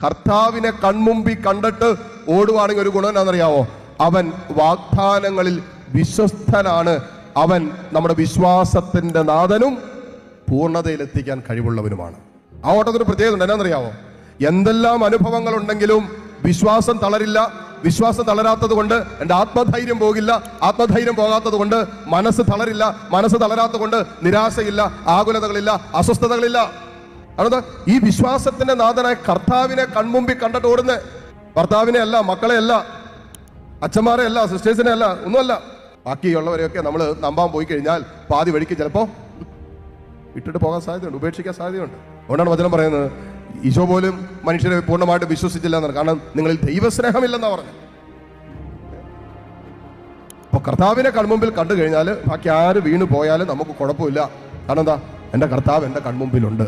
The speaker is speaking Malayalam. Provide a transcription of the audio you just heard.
കർത്താവിനെ കൺമുമ്പിൽ കണ്ടിട്ട് ഓടുവാണെങ്കിൽ ഒരു ഗുണം എന്താണെന്നറിയാവോ? അവൻ വാഗ്ദാനങ്ങളിൽ വിശ്വസ്തനാണ്. അവൻ നമ്മുടെ വിശ്വാസത്തിന്റെ നാഥനും പൂർണ്ണതയിലെത്തിക്കാൻ കഴിവുള്ളവനുമാണ്. ആ ഓട്ടത്തിന് പ്രത്യേകത ഉണ്ട്. എന്നാണെന്നറിയാവോ? എന്തെല്ലാം അനുഭവങ്ങൾ ഉണ്ടെങ്കിലും വിശ്വാസം തളരില്ല. വിശ്വാസം തളരാത്തത് കൊണ്ട് എൻ്റെ ആത്മധൈര്യം പോകില്ല. ആത്മധൈര്യം പോകാത്തത് കൊണ്ട് മനസ്സ് തളരില്ല. മനസ്സ് തളരാത്തത് കൊണ്ട് നിരാശയില്ല, ആകുലതകളില്ല, അസ്വസ്ഥതകളില്ല. അതായത് ഈ വിശ്വാസത്തിന്റെ നാഥനായ കർത്താവിനെ കൺമുമ്പിൽ കണ്ടിട്ട് ഓടുന്ന ഭർത്താവിനെ അല്ല, മക്കളെ അല്ല, അച്ഛന്മാരെ അല്ല, സിസ്റ്റേഴ്സിനെ അല്ല, ഒന്നുമല്ല. ബാക്കിയുള്ളവരെയൊക്കെ നമ്മൾ നമ്പാൻ പോയി കഴിഞ്ഞാൽ പാതി വഴിക്ക് ചിലപ്പോൾ ഇട്ടിട്ട് പോകാൻ സാധ്യതയുണ്ട്, ഉപേക്ഷിക്കാൻ സാധ്യതയുണ്ട്. അതുകൊണ്ടാണ് വചനം പറയുന്നത്, ഈശോ പോലും മനുഷ്യരെ പൂർണ്ണമായിട്ട് വിശ്വസിച്ചില്ല എന്നാണ്. കാരണം നിങ്ങളിൽ ദൈവസ്നേഹമില്ലെന്നാ പറഞ്ഞു. അപ്പൊ കർത്താവിനെ കൺമുമ്പിൽ കണ്ടു കഴിഞ്ഞാൽ ബാക്കി ആര് വീണു പോയാലും നമുക്ക് കുഴപ്പമില്ല. കാരണം എന്താ? എൻ്റെ കർത്താവ് എൻ്റെ കൺമുമ്പിലുണ്ട്.